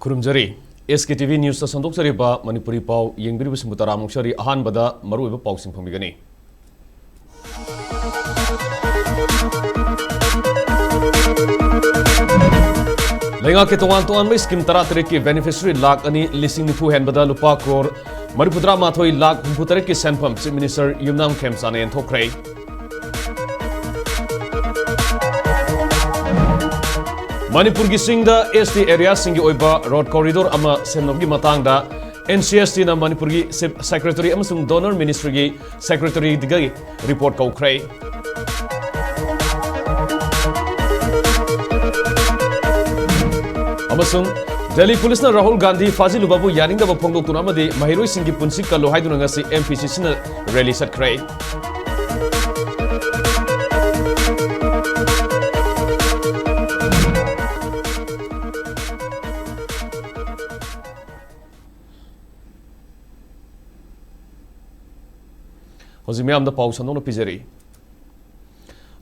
Kurumjari SKTV News ta sandokjariba Manipuri pau yengbiribusimu taramuksari ahanbada maruiba pausing phangmigani. Lenga ke tongan mai scheme tara tarik ki beneficiary lakh ani lising nifu henbada lupa crore Manipudra mathoi lakh humputarik ki senpham Chief Minister Yumnam Khemsane enthokrai. Manipur ki singda ST area singi oiba road corridor ama semnogi matangda NCST na Manipur ki secretary amasung donor ministry ki secretary digai report kaukrai. Amasung Delhi Police na Rahul Gandhi Fazil Babu yaning da bapongdok tunamadi mahiroi singi punsi kallo haiduna ngasi MPCC na rally satkrai. Hozimiam da pausan no pizeri.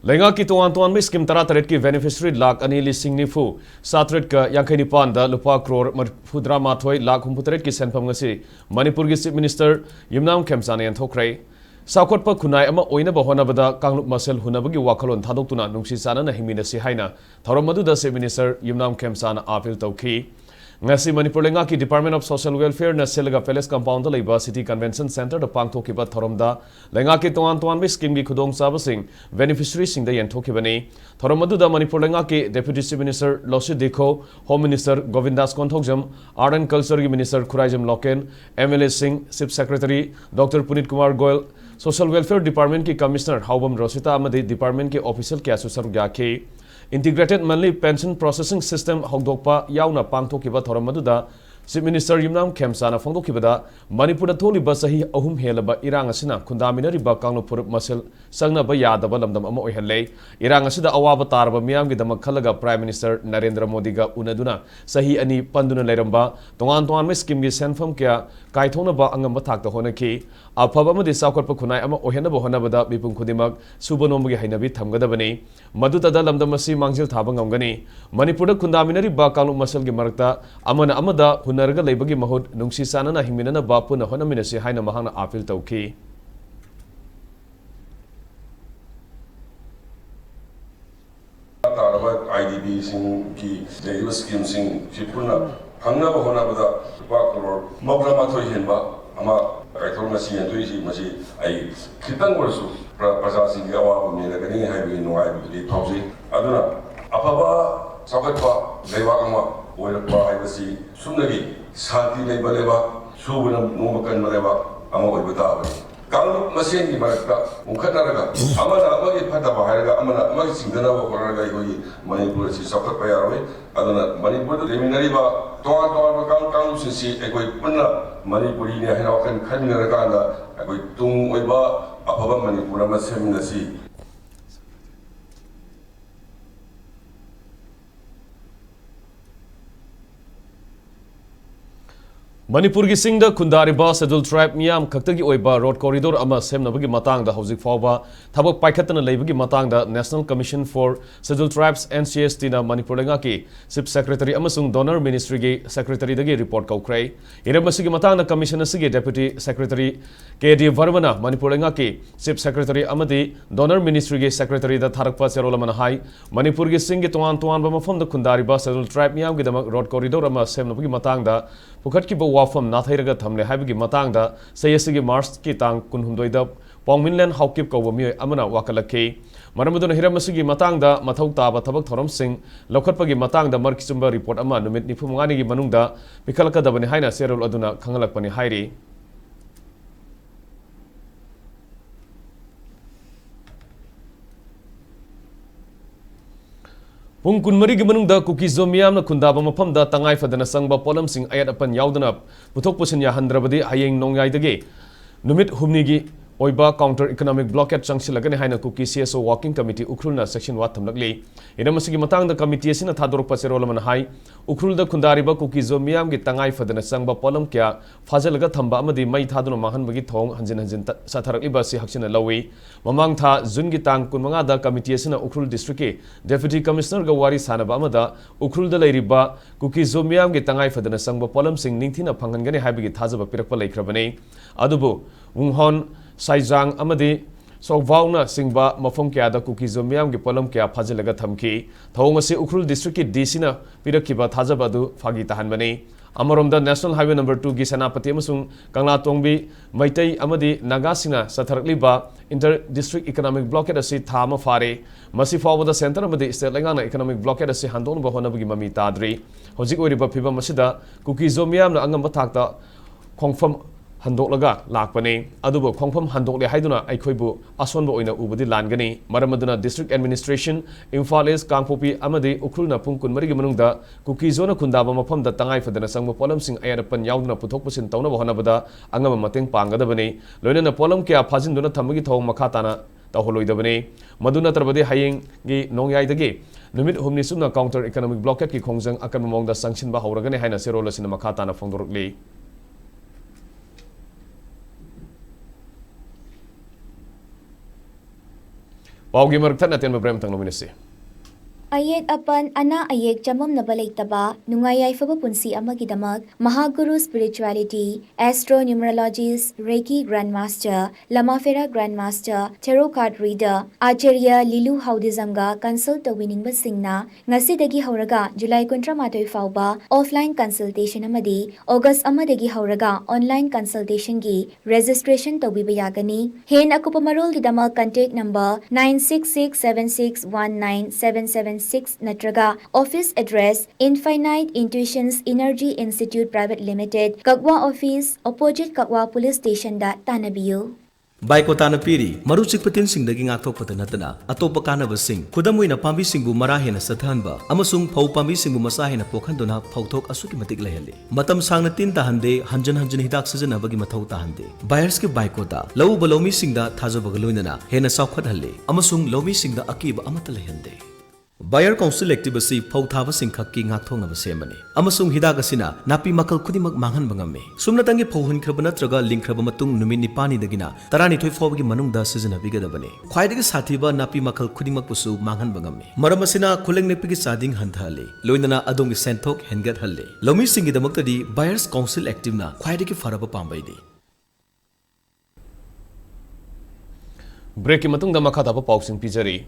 Lenga ki tuan mai scheme tara taret ki beneficiary lakh ani lising nifu satret ka yankhani pan da lupa crore Manipudra mathoi lakh humputaret ki senpham ngasi Manipur ki Chief Minister Yumnam Khemsane enthokrai. Sakot pa khunai ama oina bahona bada kanglup masel hunabagi wakhalon thadoktuna nungsi sana na himinasi haina thorom madu da Chief Minister Yumnam Khemsane appeal tawki. Ngasi Manipur lenga ki Department of Social Welfare na Selaga Palace Compound Laiba City Convention Center da pangthokiba thoromda lenga ki tuan mai scheme gi khudong sabasing beneficiary sing da yenthokibani thorom madu da Manipur lenga ki Deputy Chief Minister Losi Dekho, Home Minister Govindas Konthokjam, Art and Culture gi Minister Khuraijam Loken, MLA Singh, Chief Secretary Dr. Punit Kumar Goyal, Social Welfare Department ki Commissioner Haubam Rosita amadi Department ki official kya susar gyaki Integrated Monthly Pension Processing System Hongdokpa yauna pangthokiba thoram maduda Chief Minister Yumnam Khemsane phongdokibada Manipur tholiba sahi ahum helaba irang asina khundaminariba kanglupur masel sangnaba yadaba lamdam ama oihanle irang asida awaba tarba miyamgi damak khalaga Prime Minister Narendra Modi ga unaduna sahi ani panduna leiramba tongan mai scheme gi senfam kya kaithona ba angamba thakta honaki afaba amadi sakotpa khunai ama ohenaba honabada bipum khudimak subanomgi hainabi thamgadabani madutada lamdam asi mangjil thaba ngamgani Manipur khundaminariba kanglup masel gi marakta amana amada hunarga leibagi mahut nungsi sanana himinana bapu na honaminasi haina mahana appeal tawki. IDB sing ki legal scheme sing chipuna hangna bahona bada ba crore mawla ma thoi henba ama kaithol masi entoi si masi ai khitang gorsu praja sing ga wa me la gani hai bi no ai bi thausi aduna apaba sagatwa lewa ama oil pa ai basi sunagi santi nei baleba subuna no makan baleba ama oi bata ba Kalau mesin di mana kita mungkin ada amana amagi pada bahaya amana amagi singdana bahaya gaya Manipur si sakit bayar we adana Manipur tu deminari ba toan kalau sisi ekoi pernah Manipur ini hanya akan kami neraka anda ekoi tung oiba apa ba Manipur masih nasi Manipur ki singda khundariba scheduled tribe miyam khaktagi oiba road corridor ama semnabagi matangda hojik fawba thabak paikhatana leibagi matangda National Commission for Scheduled Tribes NCST na Manipur lenga ki Chief Secretary amasung Donor Ministry gi Secretary dagi report kaukrai iramasigi matangda Commission asigi Deputy Secretary KD Varmana Manipur lenga ki Chief Secretary amadi Donor Ministry gi Secretary da tharakpa cherolamana hai Manipur gi singi tuan ba mafamda khundariba scheduled tribe miyam gi damak road corridor ama semnabagi matangda pukhat ki wafam nathairaga thamle haibagi matangda sayasigi March ki tang kunhumdoida Pongminland Haukip Kawami Amana Wakalaki Maramaduna Hiramasigi Matangda Mathau Taba Tabak Thoram Singh Lokatpagi Matangda Markisumba report ama numit ni Pumangani gi manungda Mikalaka dabani haina serul aduna khangalakpani hairi Pung kunmari gi manungda kuki zomiyam na kundaba mapamda tangai fadana sangba polam sing ayat apan yaudana puthok pusin ya handrabadi hayeng nongyai dage numit humni gi oiba counter economic blockade changsilagani haina kuki CSO working committee ukrulna section wat thamlakli inamasigi matangda committee asina thadorpa serolaman hai ukrulda khundariba kuki zomiyam gi tangai fadana sangba polam kya fajalaga thamba amadi mai thaduna mahanbagi thong hanjin satharakliba si haksina lawi mamang tha jun gi tang kunmanga da committee asina ukrul district ke deputy commissioner ga wari sanaba amada ukrulda leiriba kuki zomiyam gi tangai fadana sangba polam sing ningthina phangangani haibagi thajaba pirakpa laikhrabani adubu unghon Saijang amadi Sokvauna singba mafom kya da kuki zomiyam gi polam kya phajalaga thamki thong ase ukrul district ki DC na pirakiba thajaba du phagi tahanbani Amarom da National Highway number 2 gi Sanapati amasung Kangla Tongbi Maitai amadi Nagasina satharakliba inter district economic blockade ase thama fare masi fawba da center amadi state lengana economic blockade ase handon ba honabagi mami tadri hojik oriba phiba masida kuki zomiyam na angamba thakta khongfam handolaga lakpane adubo khongpham handokle haiduna aikhoibu asonbo oina ubudi langani maramaduna district administration Imphal kangpopi amadi ukrulna pungkun marigi manungda kuki zona khundaba mafamda tangai fadana sangba polam sing ayarapan yauduna puthok pusin tawna bohanabada angama mateng pangadabani loinana polam kya phajinduna thamagi thong makhatana tawholoidabani maduna trabadi hayeng gi nongyaidagi numit humni sumna counter economic blockade ki khongjang akan mongda sanction ba hauragani haina serolasina makhatana phongdorukli Paugi maragtan natin mabrem tang nominasi. Ayek apan ana ayek chamam na balaitaba nungayay faba punsi amagidamak Mahaguru Spirituality, Astro Numerologist, Reiki Grandmaster, Lamafera Grandmaster, Tarot Card Reader, Acharya Lilu Haudizamga consult winning basingna ngasidagi hauraga July 13 fauba offline consultation amadi August amadagi hauraga online consultation gi registration tawbiba yagani hen akupamarol gidamak contact number 9667619776 natraga office address Infinite Intuitions Energy Institute Private Limited Kakwa Office opposite Kakwa Police Station da tanabiyo Baikotana piri maruchik patin sing dagi ngakthok patanatana atopa kanaba sing khudamuina pambi singbu mara hena sathanba amasung phau pambi singbu masa hena pokhandona phauthok asuki matik lehali matam sangna tin tahande hanjan hidak sajana bagi mathau tahande buyers ke baikota lau balomi singda thajabaga loinana hena saukhat halle amasung lomi singda akiba amata lehande Buyer Council Activity Pauthava Singkhaki Ngakthong Abasemani. Amasung Hidagasina, Napi Makal Kudimak Mangan Bangame. Sumnatangi Pohun Krabanatraga Link Krabamatung Numini Pani Dagina, Tarani Toyfogi Manung da Season Bigadabane. Quite Satiba Napi Makal Kudimak Pusu Mangan Bangame. Maramasina Kuleng Nepiki Sading Hantale, Loinana Adongi Santok Hengat Halle. Lomi Singi the Muktadi, Buyers Council Active na, Quite Faraba Pambaidi. Break Matung the Makatapa Pauxing Pizzeria.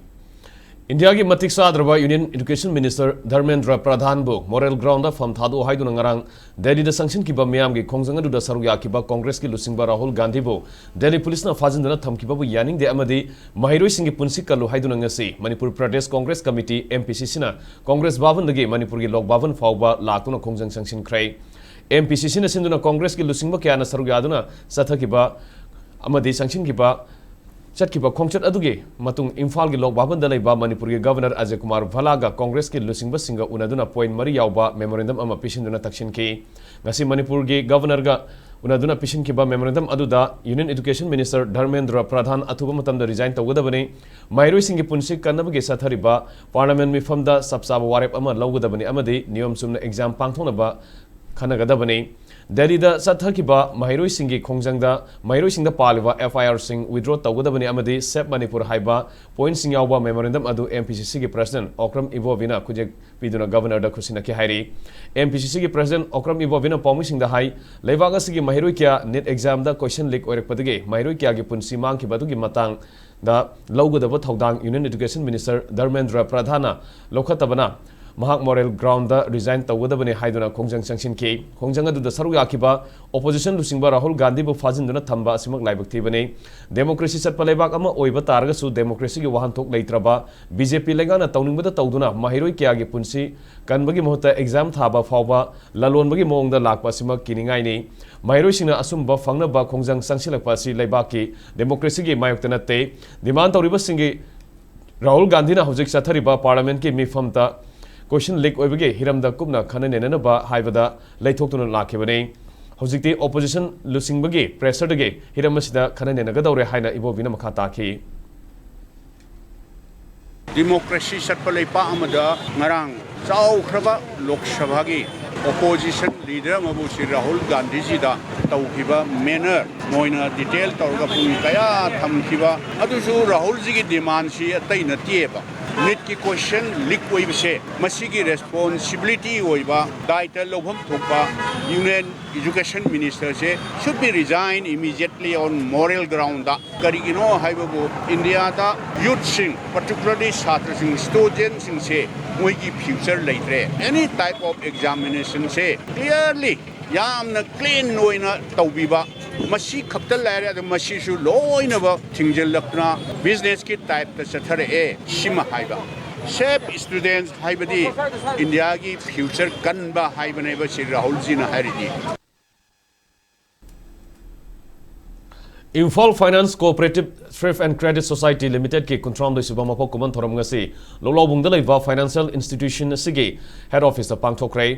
India ki matik sadraba Union Education Minister Dharmendra Pradhan bu moral ground from thadu haiduna ngarang Delhi da sanction ki ba miyam gi khongjang adu da sarugya ki ba Congress ki lusingba Rahul Gandhi bu Delhi police na fajindana thamkiba bu yaning de amadi mahiroi singi punsi kalu haiduna ngasi Manipur Pradesh Congress Committee MPCC na Congress Bhavan dagi Manipur gi lok Bhavan fawba laktuna khongjang sanction krai MPCC na sinduna Congress ki lusingba kya na sarugya aduna satha ki ba amadi sanction ki ba Chatkiba Kongchat Aduge, Matung Imphal gi lok Bhavan da laiba Manipur gi Governor Ajay Kumar Bhalaga Congress ki lusingba singa unaduna point mari yauba memorandum ama pishinduna takshin ki ngasi Manipur gi Governor ga unaduna pishin ki ba memorandum aduda Union Education Minister Dharmendra Pradhan athuba matam da resign tawgadabani mairoi singi punsi kannabagi sathariba Parliament mifamda sabsaba warep ama lawgadabani amadi niyom sumna exam pangthonaba khanagadabani Delhi da sathakiba mahiroi singi khongjangda mahiroi singda paliba FIR sing withdraw tawgadabani amadi Sep Manipur haiba point sing yawba memorandum adu MPCC gi president Okram Ibovina kujek piduna governor da khusina ki hairi MPCC gi president Okram Ibovina pawmi singda hai leibaga sigi mahiroi kya net exam da question leak oirak padige mahiroi kya gi punsi mang ki badu gi matang da lawgadaba thaudang Union Education Minister Dharmendra Pradhana lokhatabana Mahak moral ground da resign tawgadabani haiduna khongjang sanction ki khongjang adu da sarugya kiba opposition lusingba Rahul Gandhi bu fajinduna thamba asimak laibak thibani democracy satpa leibak ama oiba targa su democracy gi wahan thok leitraba BJP lengana tawningbada tawduna mahiroi kya gi punsi kanbagi mohta exam thaba fawba lalonbagi mongda lakpa asimak kiningai ni mahiroi singna asumba fangna ba khongjang sangsilakpa si leibak ki democracy gi mayokta te demand tawriba singi Rahul Gandhi na hojik sathariba parliament ki mifamta question leak oibage hiramda kupna khana nenana ba haibada leithokuna lakhibani ꯍꯧꯖꯤꯛꯇꯤ opposition ꯂꯨꯆꯤꯡꯕꯒꯤ ꯄ꯭ꯔꯦꯁꯔꯗꯒꯤ ꯍꯤꯔꯝ ꯑꯁꯤꯗ ꯈꯟꯅ ꯅꯩꯅꯒꯗꯧꯔꯦ ꯍꯥꯏꯅ ꯏꯕꯣꯕꯤꯅ ꯃꯈꯥ ꯇꯥꯈꯤ꯫ Democracy ꯆꯠꯄ ꯂꯩꯄꯥꯛ ꯑꯃꯗ ꯉꯔꯥꯡ ꯆꯥꯎꯈ꯭ꯔꯕ ꯂꯣꯛ ꯁꯚꯥꯒꯤ ꯑꯣꯄꯣꯖꯤꯁꯟ ꯂꯤꯗꯔ ꯑꯃꯕꯨ ꯁ꯭ꯔꯤ ꯔꯥꯍꯨꯜ ꯒꯥꯟꯙꯤꯖꯤꯗ ꯇꯧꯈꯤꯕ ꯃꯦꯅꯔ ꯃꯣꯏꯅ ꯗꯤꯇꯦꯜ ꯇꯧꯔꯒ ꯄꯨꯡ ꯀꯌꯥ ꯊꯝꯈꯤꯕ ꯑꯗꯨꯁꯨ ꯔꯥꯍꯨꯜꯖꯤꯒꯤ ꯗꯤꯃꯥꯟꯁꯤ ꯑꯇꯩ ꯅꯠꯇꯦꯕ ꯅꯤꯠꯀꯤ ꯀ꯭ꯋꯦꯁꯟ ꯂꯤꯛ ꯑꯣꯏꯕꯁꯦ ꯃꯁꯤꯒꯤ ꯔꯦꯁꯄꯣꯟꯁꯤꯕꯤꯂꯤꯇꯤ ꯑꯣꯏꯕ ꯗꯥꯏꯇ ꯂꯧꯐꯝ ꯊꯣꯛꯄ ꯌꯨꯅꯤꯌꯟ ꯏꯖꯨꯀꯦꯁꯟ ꯃꯤꯅꯤꯁꯇꯔꯁꯦ should be resigned immediately on moral ground da karigino haibabu India youthsing particularly satrasing students se moigi future leitre any type of examination se clearly yamna clean oina tawbiba masi khapta laire adu masi su loina ba thingjelakna business ki type ta chathare e shima haiba Shape students haibadi India ki future kanba haibane ba Shri Rahul ji na haridi Imphal Finance Cooperative Thrift and Credit Society Limited ki Kuntram doi subama pok kuman thoram ngasi lolobung da leiba financial institution asigi head office da pangthokrai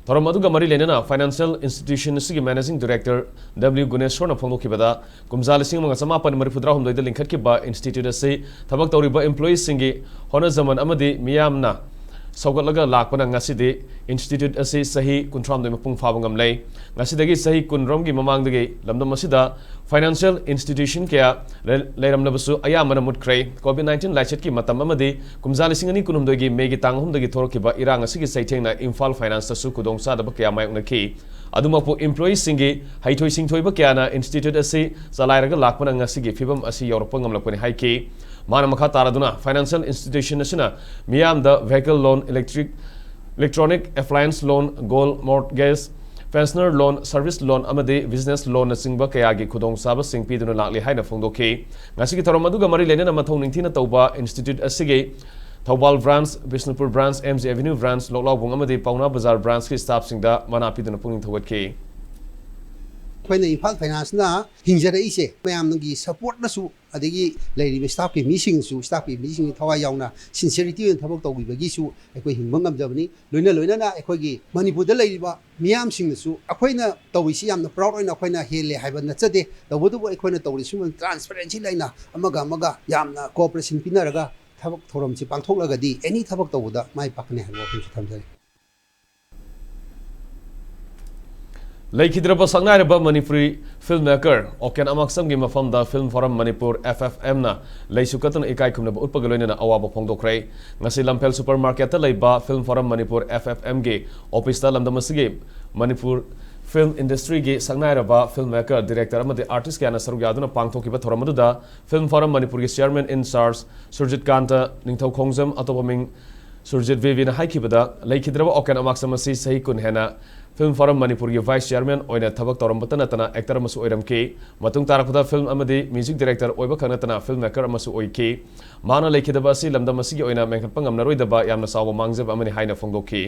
thoram aduga mari lenana financial institution asigi managing director W Guneshwar na phongokibada kumjal sing manga samapan mari fudra hum doi da linkhat ki ba institute ase thabak tawriba employees singi hona zaman amadi miyamna Saugalaga lakpana ngasidi institute asi sahi kuntram doi mapung fabangam lei ngasidagi sahi kunrom gi mamangdagi lamdam asida financial institution kya leiramnabasu ayamana mutkrei COVID-19 laichet ki matam amadi kumjali singani kunumdoi gi megi tanghum dagi thorkiba irang asigi saithengna Imphal Finance su kudong sadaba kya mayuknaki adumapu employees singi haithoi singthoi ba kya na institute asi salairaga lakpana ngasigi fibam asi yorpang ngamlakpani haiki Mana makha taraduna financial institution asina miyam the vehicle loan electronic appliance loan gold mortgage pensioner loan service loan amadi business loan na singba kaya gi khudong saba singpi duna lakli haina phongdoki ngasigi thoram aduga mari lenena mathong ningthina tauba institute asigi Thobal branch Bishnupur branch MG Avenue branch Loklawbung amadi Pauna Bazaar branch ki staff singda mana piduna punging thawatki When the Imphal Finance na hinjara ise mayam ngi support na su adigi leiri staff ki missing su staff ki missing thawa yauna sincerity and thabak tawbi bagi su ekoi hingbang am jabani loina na ekoi gi Manipur da leiri ba miyam sing su akoina tawi si yamna proud oina akoina hele haiba na chade tawbu akoina tawri su transparency laina amaga yamna cooperation pinaraga thabak thoram chi pangthoklagadi any thabak tawda mai pakne haiba khu thamjari Laikhidraba sangnaraba Manipuri filmmaker Oken Amaksam gi mafam da Film Forum Manipur FFM na leisukatan ikai khumna utpagaloina na awaba phongdokrai ngasi lampel supermarket ta leiba Film Forum Manipur FFM gi office ta lamdamasigi Manipur film industry gi sangnaraba filmmaker director amadi artist kana sarugya duna pangthokiba thoramadu da Film Forum Manipur gi chairman in charge Surjit Kanta ningthau khongjam atobaming Surjit Vivi na haikibada laikhidraba Oken Amaksam asi sahi kun hena Film Forum Manipur ki Vice Chairman oina thabak torambata natana actor amasu oiramki matung tarakhuda film amadi music director oiba khanatana filmmaker amasu oiki mana lekhidaba asi lamdam asigi oina mengkhatpa ngamnaroidaba yamna sawa mangjab amani haina phongdoki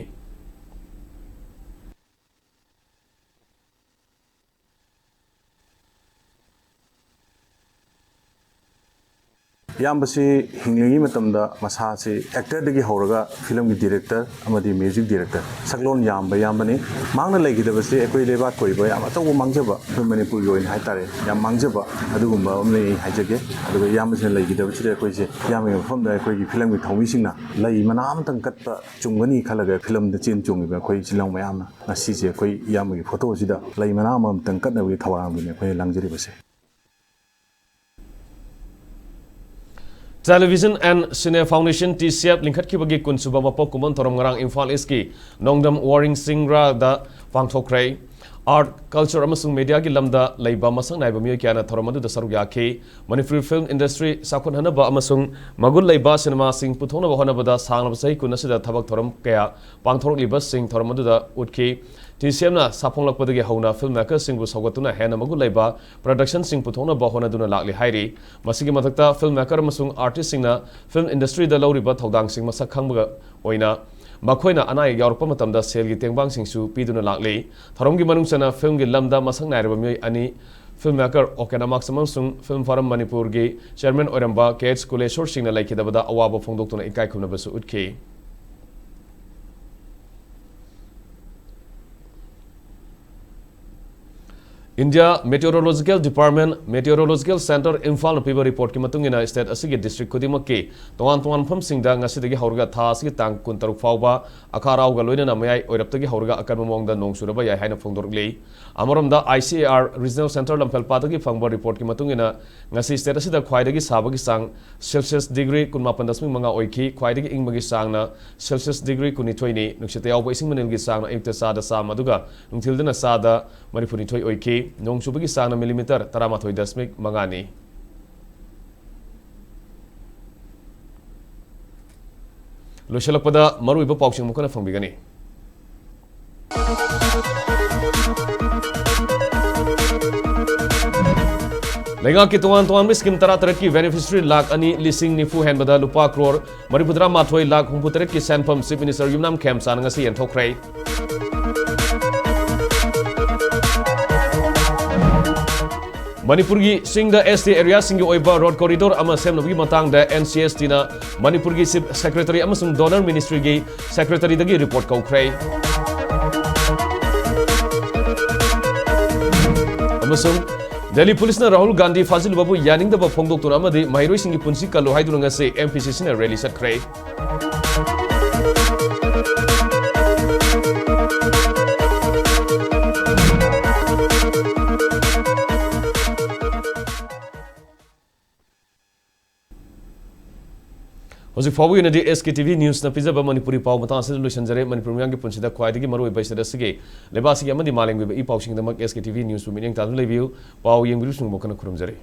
ꯌꯥꯝꯕꯁꯤ ꯍꯤꯡꯉꯤꯉꯩ ꯃꯇꯝꯗ ꯃꯁꯥꯁꯤ ꯑꯦꯛꯇꯔꯗꯒꯤ ꯍꯧꯔꯒ ꯐꯤꯂꯝꯒꯤ director ꯑꯃꯗꯤ music director ꯁꯛꯂꯣꯟ ꯌꯥꯝꯕꯅꯤ ꯃꯥꯡꯅ ꯂꯩꯈꯤꯗꯕꯁꯤ ꯑꯩꯈꯣꯏ ꯂꯩꯕꯥꯛ ꯀꯣꯏꯕ ꯌꯥꯝ ꯑꯆꯧꯕ ꯃꯥꯡꯖꯕ ꯑꯩꯈꯣꯏ ꯃꯅꯤꯄꯨꯔꯒꯤ ꯑꯣꯏꯅ ꯍꯥꯏꯇꯥꯔꯦ ꯌꯥꯝ ꯃꯥꯡꯖꯕ ꯑꯗꯨꯒꯨꯝꯕ ꯑꯃ ꯑꯩ ꯍꯥꯏꯖꯒꯦ ꯑꯗꯨꯒ ꯏꯌꯥꯝꯕꯁꯤꯅ ꯂꯩꯈꯤꯗꯕꯁꯤꯗ ꯑꯩꯈꯣꯏꯁꯦ ꯏꯌꯥꯝꯕꯒꯤ ꯃꯐꯝꯗ ꯑꯩꯈꯣꯏꯒꯤ ꯐꯤꯂꯝꯒꯤ ꯊꯧꯃꯤꯁꯤꯡꯅ ꯂꯩ ꯃꯅꯥ ꯑꯃꯇꯪ ꯀꯠꯄ ꯆꯨꯝꯒꯅꯤ ꯈꯜꯂꯒ ꯐꯤꯂꯝꯗ ꯆꯦꯟ ꯆꯣꯡꯉꯤꯕ ꯑꯩꯈꯣꯏ ꯆꯤꯜꯍꯥꯎ ꯃꯌꯥꯝꯅ ꯉꯁꯤꯁꯦ ꯑꯩꯈꯣꯏ ꯏꯌꯥꯝꯕꯒꯤ ꯐꯣꯇꯣꯁꯤꯗ ꯂꯩ ꯃꯅꯥ ꯑꯃꯇꯪ ꯀꯠꯅꯕꯒꯤ ꯊꯧꯔꯥꯡꯗꯨꯅꯤ ꯑꯩꯈꯣꯏꯅ ꯂꯥꯡꯖꯔꯤꯕꯁꯦ Television and Cine Foundation TCF linkhat ki bagi kun suba mapok kuman thoram ngarang Imphal East ki Nongdam Waring Singra da pangthokrai art culture amasung media gi lamda leiba masang naiba mi kyana thoram adu da sarugya ki Manipuri film industry sakun hanaba amasung magul leiba cinema sing puthona ba hona bada sanglab sai kun asida thabak thoram kaya pangthorok liba sing thoram adu da utki TCM na saphonglakpadagi hauna filmmaker singbu saugatuna hena magul leiba production sing puthona ba hona duna lakli hairi masigi mathakta filmmaker amasung artist singna film industry da lawriba thodang sing masak khangbaga oina makoina anai yaurpa matamda sel gi tengbang singsu piduna lakli tharomgi manungsana film gi lamda masang nairba mi ani filmmaker Okena Maximum sung Film Forum Manipur gi chairman oiramba KH Kuleshwar singna laikhidabada awaba phongdoktuna ikai khumnabasu utki India Meteorological Department Meteorological Center Imphal piba report ki matungina state asigi district khudimaki tongan pham singda ngasidagi haurga tha asigi tang kuntaruk fawba akharau ga loina mayai oiraptagi haurga akan mongda nong suraba yai haina phongdorglei amoramda ICAR Regional Center lampel patagi phangba report ki matungina ngasi state asida khwaidagi sabagi sang Celsius degree 18.5 oiki khwaidagi ingmagi sangna Celsius degree 12 ni nuksite yaw ising manilgi sangna ekta sada sa maduga nungthildana sada Manipuri thoi oiki nong subagi sangna millimeter 13.5 mangani loselakpada maru iba pauksing mukana fangbigani Lenga ki tuan skim tara taret ki beneficiary lakh ani lising nifu hen bada lupa crore maripudra mathoi lakh humpu taret ki sanpam chief minister yumnam kem san ngasi en thokrai Manipur gi singda ST area singi oiba road corridor ama semnabgi matang da NCST na Manipur gi chief secretary amasung donor ministry gi secretary dagi report kaukrai amasung Delhi Police na Rahul Gandhi Fazil Babu Yaning da Bapong Dr. Amadi Mahiroi Singi Punsi Kalu Haidu nga se MPCC na rally sat kray. Hojik fawu yun na di SKTV News na pizza ba Manipuri pau matang sa lulusyan jare Manipuri miyang ki punsi da kwai digi maru iba isa da sige leba sige amadi maling iba ipaw singi da mag SKTV News buminyang tatu lebiyo pau yung bilusung mo kana kurum jare.